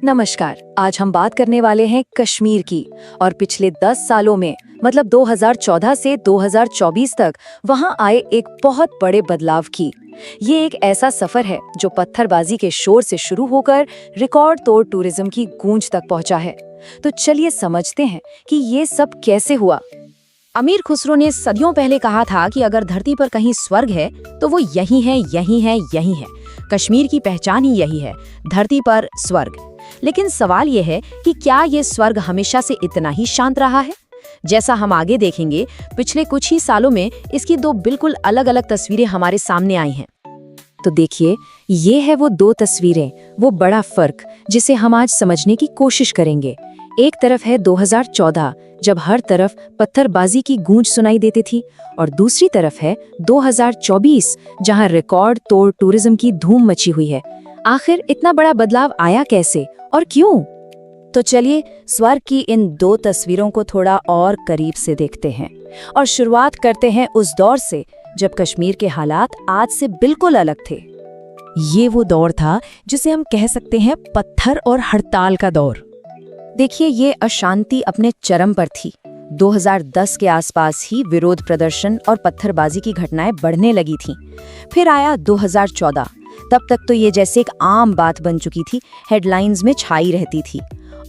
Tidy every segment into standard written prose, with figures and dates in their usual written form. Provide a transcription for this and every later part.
नमस्कार। आज हम बात करने वाले हैं कश्मीर की और पिछले 10 सालों में मतलब 2014 से 2024 तक वहां आए एक बहुत बड़े बदलाव की। ये एक ऐसा सफर है जो पत्थरबाजी के शोर से शुरू होकर रिकॉर्ड तोड़ टूरिज्म की गूंज तक पहुंचा है। तो चलिए समझते हैं कि ये सब कैसे हुआ। अमीर खुसरो ने सदियों पहले कहा था कि अगर धरती पर कहीं स्वर्ग है तो वो यही है, यही है, यही है। कश्मीर की पहचान ही यही है, धरती पर स्वर्ग। लेकिन सवाल ये है कि क्या ये स्वर्ग हमेशा से इतना ही शांत रहा है? जैसा हम आगे देखेंगे, पिछले कुछ ही सालों में इसकी दो बिल्कुल अलग अलग तस्वीरें हमारे सामने आई हैं। तो देखिए, ये है वो दो तस्वीरें, वो बड़ा फर्क जिसे हम आज समझने की कोशिश करेंगे। एक तरफ है 2014, जब हर तरफ पत्थरबाजी की गूंज सुनाई देती थी, और दूसरी तरफ है 2024, जहां रिकॉर्ड तोड़ टूरिज्म की धूम मची हुई है। आखिर इतना बड़ा बदलाव आया कैसे और क्यों? तो चलिए स्वर्ग की इन दो तस्वीरों को थोड़ा और करीब से देखते हैं और शुरुआत करते हैं उस दौर से जब कश्मीर के हालात आज से बिल्कुल अलग थे। ये वो दौर था जिसे हम कह सकते हैं पत्थर और हड़ताल का दौर। देखिए, ये अशांति अपने चरम पर थी। 2010 के आसपास ही विरोध प्रदर्शन और पत्थरबाजी की घटनाएं बढ़ने लगी थीं। फिर आया 2014। तब तक तो ये जैसे एक आम बात बन चुकी थी, हेडलाइंस में छाई रहती थी।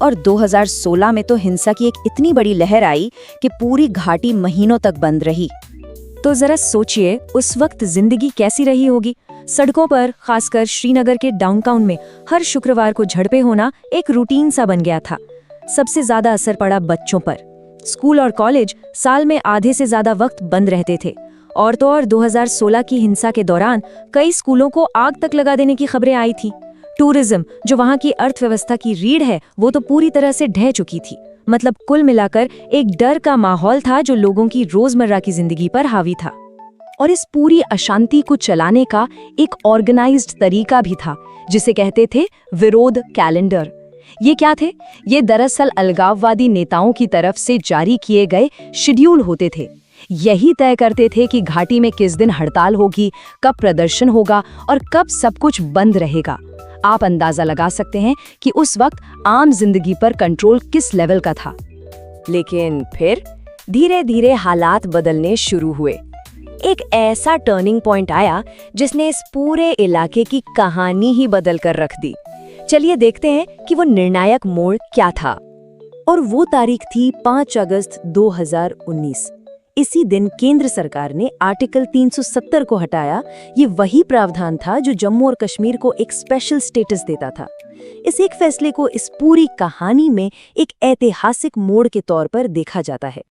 और 2016 में तो हिंसा की एक इतनी बड़ी लहर आई कि पूरी घाटी महीनों तक बंद रही। तो जरा सोचिए, उस वक्त जिंदगी कैसी रही होगी। सड़कों पर, खासकर श्रीनगर के डाउनटाउन में, हर शुक्रवार को झड़पें होना एक रूटीन सा बन गया था। सबसे ज्यादा असर पड़ा बच्चों पर। स्कूल और कॉलेज साल में आधे से ज्यादा वक्त बंद रहते थे। और तो और 2016 की हिंसा के दौरान कई स्कूलों को आग तक लगा देने की खबरें आई थी। टूरिज्म, जो वहां की अर्थव्यवस्था की रीढ़ है, वो तो पूरी तरह से ढह चुकी थी। मतलब कुल मिलाकर एक डर का माहौल था जो लोगों की रोजमर्रा की जिंदगी पर हावी था। और इस पूरी अशांति को चलाने का एक ऑर्गेनाइज्ड तरीका भी था, जिसे कहते थे विरोध कैलेंडर। ये क्या थे? ये दरअसल अलगाववादी नेताओं की तरफ से जारी किए गए शेड्यूल होते थे। यही तय करते थे कि घाटी में किस दिन हड़ताल होगी, कब प्रदर्शन होगा और कब सब कुछ बंद रहेगा। आप अंदाजा लगा सकते हैं कि उस वक्त आम जिंदगी पर कंट्रोल किस लेवल का था। लेकिन फिर धीरे धीरे हालात बदलने शुरू हुए। एक ऐसा टर्निंग पॉइंट आया जिसने इस पूरे इलाके की कहानी ही बदल कर रख दी। चलिए देखते हैं कि वो निर्णायक मोड़ क्या था। और वो तारीख थी 5 अगस्त 2019। इसी दिन केंद्र सरकार ने आर्टिकल 370 को हटाया। ये वही प्रावधान था जो जम्मू और कश्मीर को एक स्पेशल स्टेटस देता था। इस एक फैसले को इस पूरी कहानी में एक ऐतिहासिक मोड़ के तौर पर देखा जाता है।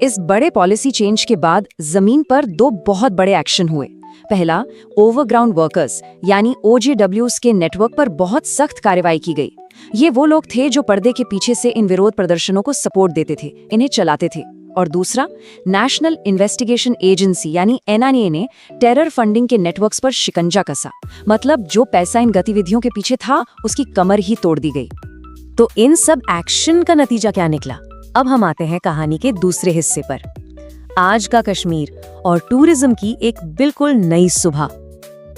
इस बड़े पॉलिसी चेंज के बाद जमीन पर दो बहुत बड़े एक्शन हुए। पहला, ओवरग्राउंड वर्कर्स यानी OJWs के नेटवर्क पर बहुत सख्त कार्रवाई की गई। ये वो लोग थे जो पर्दे के पीछे से इन विरोध प्रदर्शनों को सपोर्ट देते थे, इन्हें चलाते थे। और दूसरा, नेशनल इन्वेस्टिगेशन एजेंसी यानी NIA ने टेरर फंडिंग के नेटवर्क्स पर शिकंजा कसा। मतलब जो पैसा इन गतिविधियों के पीछे था, उसकी कमर ही तोड़ दी गई। तो इन सब एक्शन का नतीजा क्या निकला? अब हम आते हैं कहानी के दूसरे हिस्से पर। आज का कश्मीर और टूरिज्म की एक बिल्कुल नई सुबह।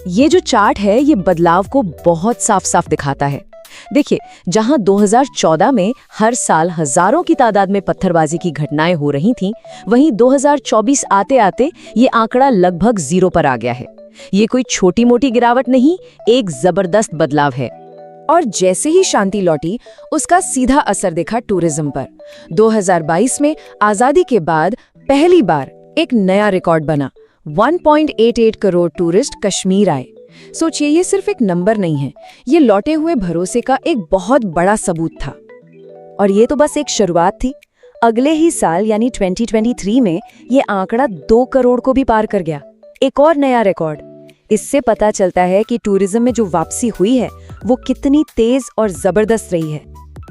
ये जो चार्ट है, ये बदलाव को बहुत साफ साफ दिखाता है। देखिए, जहां 2014 में हर साल हजारों की तादाद में पत्थरबाजी की घटनाएं हो रही थीं, वहीं 2024 आते आते ये आंकड़ा लगभग 0 पर आ गया है। ये कोई छोटी मोटी गिरावट नहीं, एक जबरदस्त बदलाव है। और जैसे ही शांति लौटी, उसका सीधा असर देखा टूरिज्म पर। 2022 में आजादी के बाद पहली बार एक नया रिकॉर्ड बना। 1.88 करोड़ टूरिस्ट कश्मीर आए। सोचिए, ये सिर्फ एक नंबर नहीं है, ये लौटे हुए भरोसे का एक बहुत बड़ा सबूत था। और ये तो बस एक शुरुआत थी। अगले ही साल यानी 2023 में ये आंकड़ा 2 करोड़ को भी पार कर गया। एक और नया रिकॉर्ड। इससे पता चलता है कि टूरिज्म में जो वापसी हुई है वो कितनी तेज और जबरदस्त रही है।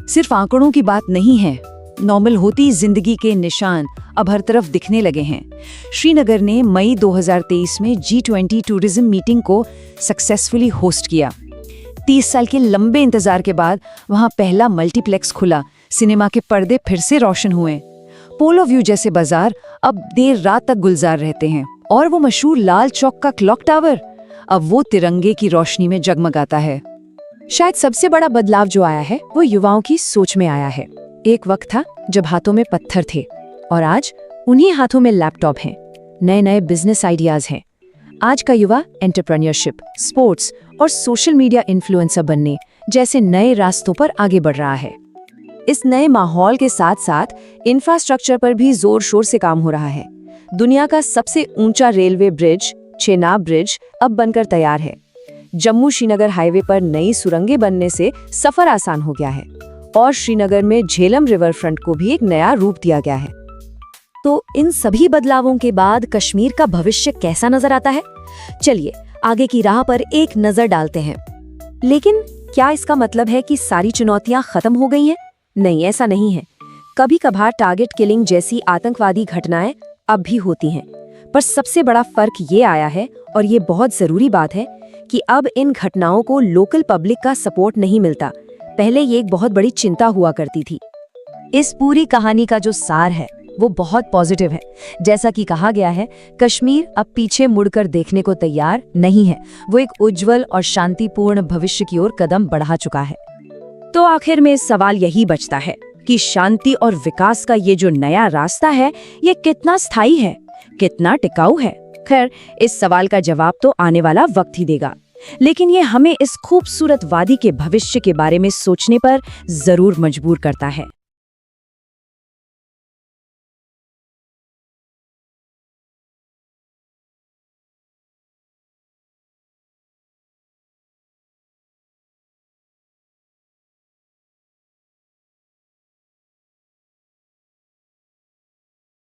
सिर्फ आंकड़ों की बात नहीं है, नॉर्मल होती जिंदगी के निशान अब हर तरफ दिखने लगे हैं। श्रीनगर ने मई 2023 में G20 टूरिज्म मीटिंग को सक्सेसफुली होस्ट किया। 30 साल के लंबे इंतजार के बाद वहां पहला मल्टीप्लेक्स खुला। सिनेमा के पर्दे फिर से रोशन हुए। पोलो व्यू जैसे बाजार अब देर रात तक गुलजार रहते हैं। और वो मशहूर लाल चौक का क्लॉक टावर अब वो तिरंगे की रोशनी में जगमगाता है। शायद सबसे बड़ा बदलाव जो आया है वो युवाओं की सोच में आया है। एक वक्त था जब हाथों में पत्थर थे और आज उन्हीं हाथों में लैपटॉप हैं। नए नए बिजनेस आइडियाज हैं। आज का युवा एंटरप्रेन्योरशिप, स्पोर्ट्स और सोशल मीडिया इन्फ्लुएंसर बनने जैसे नए रास्तों पर आगे बढ़ रहा है। इस नए माहौल के साथ साथ इंफ्रास्ट्रक्चर पर भी जोर शोर से काम हो रहा है। दुनिया का सबसे ऊंचा रेलवे ब्रिज, चेनाब ब्रिज, अब बनकर तैयार है। जम्मू श्रीनगर हाईवे पर नई सुरंगें बनने से सफर आसान हो गया है और श्रीनगर में झेलम रिवर फ्रंट को भी एक नया रूप दिया गया है। तो इन सभी बदलावों के बाद कश्मीर का भविष्य कैसा नजर आता है? चलिए आगे की राह पर एक नजर डालते हैं। लेकिन क्या इसका मतलब है कि सारी चुनौतियां खत्म हो गई हैं? नहीं, ऐसा नहीं है। कभी कभार टारगेट किलिंग जैसी आतंकवादी घटनाएं अब भी होती हैं, पर सबसे बड़ा फर्क ये आया है, और ये बहुत जरूरी बात है, कि अब इन घटनाओं को लोकल पब्लिक का सपोर्ट नहीं मिलता। पहले ये एक बहुत बड़ी चिंता हुआ करती थी। इस पूरी कहानी का जो सार है वो बहुत पॉजिटिव है। जैसा कि कहा गया है, कश्मीर अब पीछे मुड़कर देखने को तैयार नहीं है। वो एक उज्जवल और शांतिपूर्ण भविष्य की ओर कदम बढ़ा चुका है। तो आखिर में सवाल यही बचता है कि शांति और विकास का ये जो नया रास्ता है, ये कितना स्थायी है, कितना टिकाऊ है? खैर, इस सवाल का जवाब तो आने वाला वक्त ही देगा। लेकिन ये हमें इस खूबसूरत वादी के भविष्य के बारे में सोचने पर जरूर मजबूर करता है।